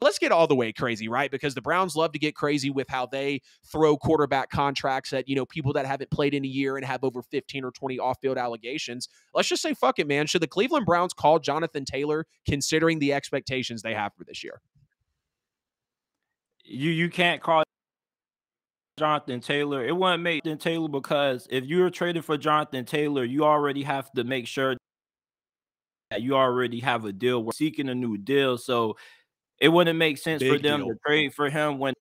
let's get all the way crazy, right? Because the Browns love to get crazy with how they throw quarterback contracts at, people that haven't played in a year and have over 15 or 20 off-field allegations. Let's just say, fuck it, man. Should the Cleveland Browns call Jonathan Taylor considering the expectations they have for this year? You can't call Jonathan Taylor. It wouldn't make Jonathan Taylor, because if you're trading for Jonathan Taylor, you already have to make sure that you already have a deal. We're seeking a new deal. So it wouldn't make sense for them to trade for him when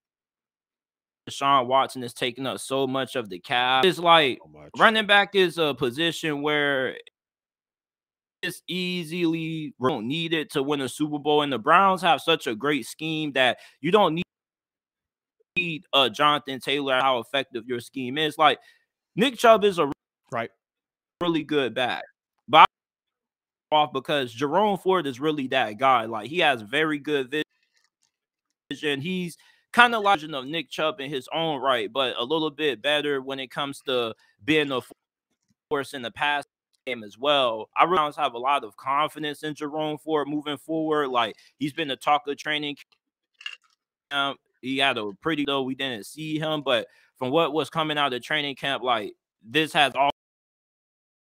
Deshaun Watson is taking up so much of the cap. It's like running back is a position where it's easily don't need it to win a Super Bowl. And the Browns have such a great scheme that you don't need Jonathan Taylor, how effective your scheme is. Like, Nick Chubb is a really good back. But off because Jerome Ford is really that guy. Like, he has very good vision. He's kind of like of Nick Chubb in his own right, but a little bit better when it comes to being a force in the pass game as well. I really have a lot of confidence in Jerome Ford moving forward. Like, he's been the talk of training camp. He had a pretty, though we didn't see him, but from what was coming out of training camp, like, this has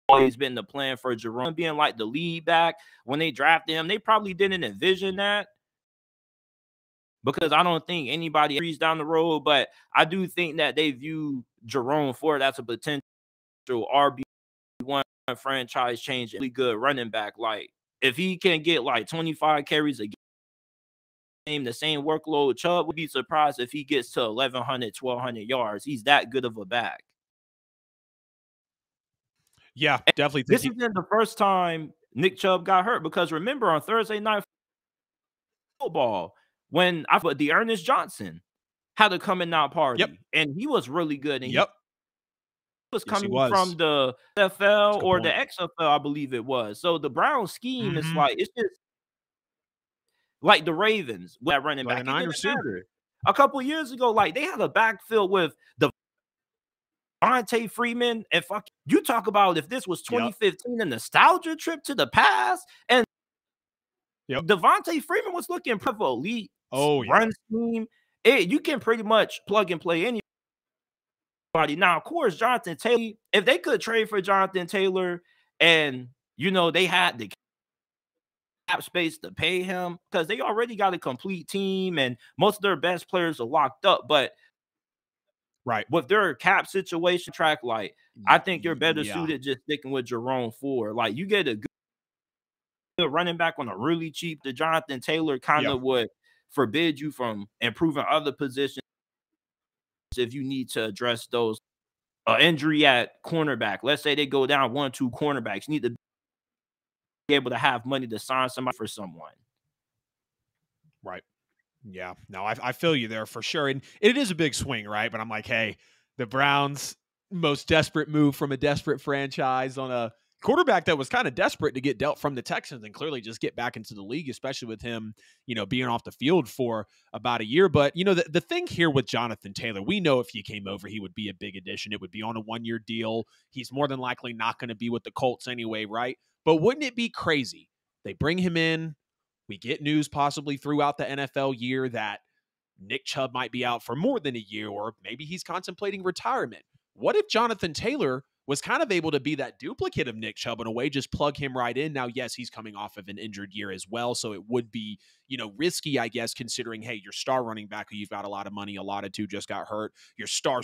always been the plan for Jerome being like the lead back. When they drafted him, they probably didn't envision that, because I don't think anybody agrees down the road, but I do think that they view Jerome Ford as a potential RB1 franchise change, really good running back. Like, if he can get like 25 carries a game, the same workload, Chubb would be surprised if he gets to 1,100, 1,200 yards. He's that good of a back. Yeah, definitely. This isn't the first time Nick Chubb got hurt, because remember on Thursday Night Football, when Ernest Johnson had a coming out party, and he was really good. And he was coming from the NFL or the XFL, I believe it was. So the Browns scheme is like, it's just like the Ravens with that running back. A couple of years ago, like, they had a backfield with the Devontae Freeman, and you talk about if this was 2015, a nostalgia trip to the past, and Devontae Freeman was looking for elite run scheme. You can pretty much plug and play anybody. Now, of course, Jonathan Taylor, if they could trade for Jonathan Taylor and, they had the cap space to pay him, because they already got a complete team and most of their best players are locked up. But with their cap situation track, like, I think you're better suited just sticking with Jerome Ford. Like, you get a good running back on a really cheap. The Jonathan Taylor kind of would forbid you from improving other positions if you need to address those injury at cornerback. Let's say they go down 1-2 cornerbacks. You need to be able to have money to sign somebody for someone. Right. Yeah. No, I feel you there for sure. And it is a big swing, right? But I'm like, hey, the Browns' most desperate move from a desperate franchise on a quarterback that was kind of desperate to get dealt from the Texans and clearly just get back into the league, especially with him, being off the field for about a year. But, the thing here with Jonathan Taylor, we know if he came over, he would be a big addition. It would be on a 1-year deal. He's more than likely not going to be with the Colts anyway, right? But wouldn't it be crazy? They bring him in. We get news possibly throughout the NFL year that Nick Chubb might be out for more than a year, or maybe he's contemplating retirement. What if Jonathan Taylor was kind of able to be that duplicate of Nick Chubb in a way, just plug him right in? Now, yes, he's coming off of an injured year as well, so it would be, risky, I guess, considering, hey, your star running back who you've got a lot of money allotted to just got hurt. Your star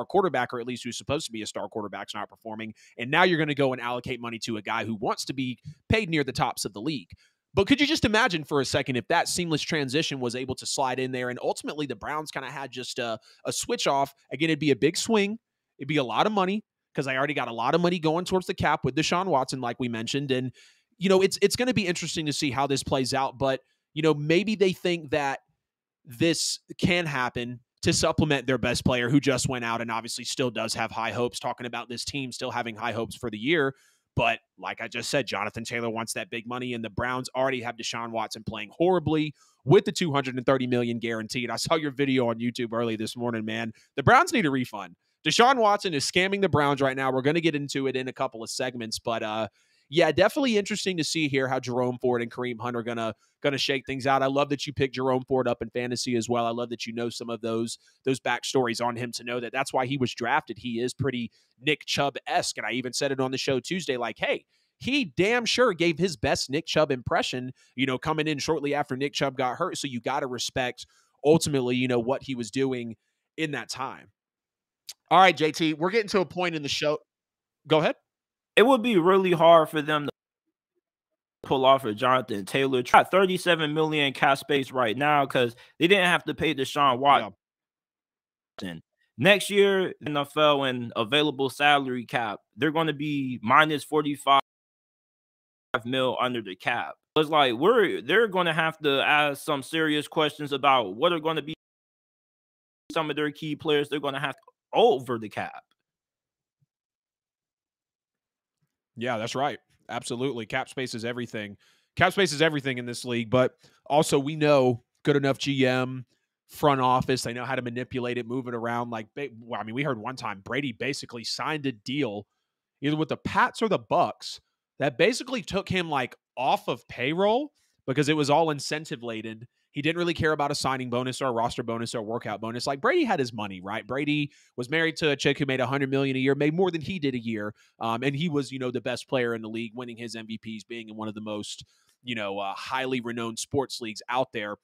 quarterback, or at least who's supposed to be a star quarterback, is not performing, and now you're going to go and allocate money to a guy who wants to be paid near the tops of the league. But could you just imagine for a second if that seamless transition was able to slide in there, and ultimately the Browns kind of had just a switch off? Again, it'd be a big swing. It'd be a lot of money, because I already got a lot of money going towards the cap with Deshaun Watson, like we mentioned. And, it's going to be interesting to see how this plays out. But, maybe they think that this can happen to supplement their best player who just went out and obviously still does have high hopes, talking about this team still having high hopes for the year. But like I just said, Jonathan Taylor wants that big money, and the Browns already have Deshaun Watson playing horribly with the $230 million guaranteed. I saw your video on YouTube early this morning, man. The Browns need a refund. Deshaun Watson is scamming the Browns right now. We're going to get into it in a couple of segments, but yeah, definitely interesting to see here how Jerome Ford and Kareem Hunt are gonna shake things out. I love that you picked Jerome Ford up in fantasy as well. I love that you know some of those backstories on him to know that that's why he was drafted. He is pretty Nick Chubb-esque, and I even said it on the show Tuesday, like, hey, he damn sure gave his best Nick Chubb impression, coming in shortly after Nick Chubb got hurt. So you got to respect ultimately, what he was doing in that time. All right, JT, we're getting to a point in the show. Go ahead. It would be really hard for them to pull off of Jonathan Taylor. Got 37 million cap space right now because they didn't have to pay Deshaun Watson. Yeah. Next year, NFL and available salary cap, they're going to be minus 45 mil under the cap. It's like they're going to have to ask some serious questions about what are going to be some of their key players. They're going to have to over the cap. Yeah, that's right. Absolutely. Cap space is everything. Cap space is everything in this league, but also we know good enough GM, front office, they know how to manipulate it, move it around. Like, I mean, we heard one time Brady basically signed a deal either with the Pats or the Bucks that basically took him like off of payroll because it was all incentive laden. He didn't really care about a signing bonus or a roster bonus or a workout bonus. Like, Brady had his money, right? Brady was married to a chick who made $100 million a year, made more than he did a year. And he was, the best player in the league, winning his MVPs, being in one of the most, highly renowned sports leagues out there.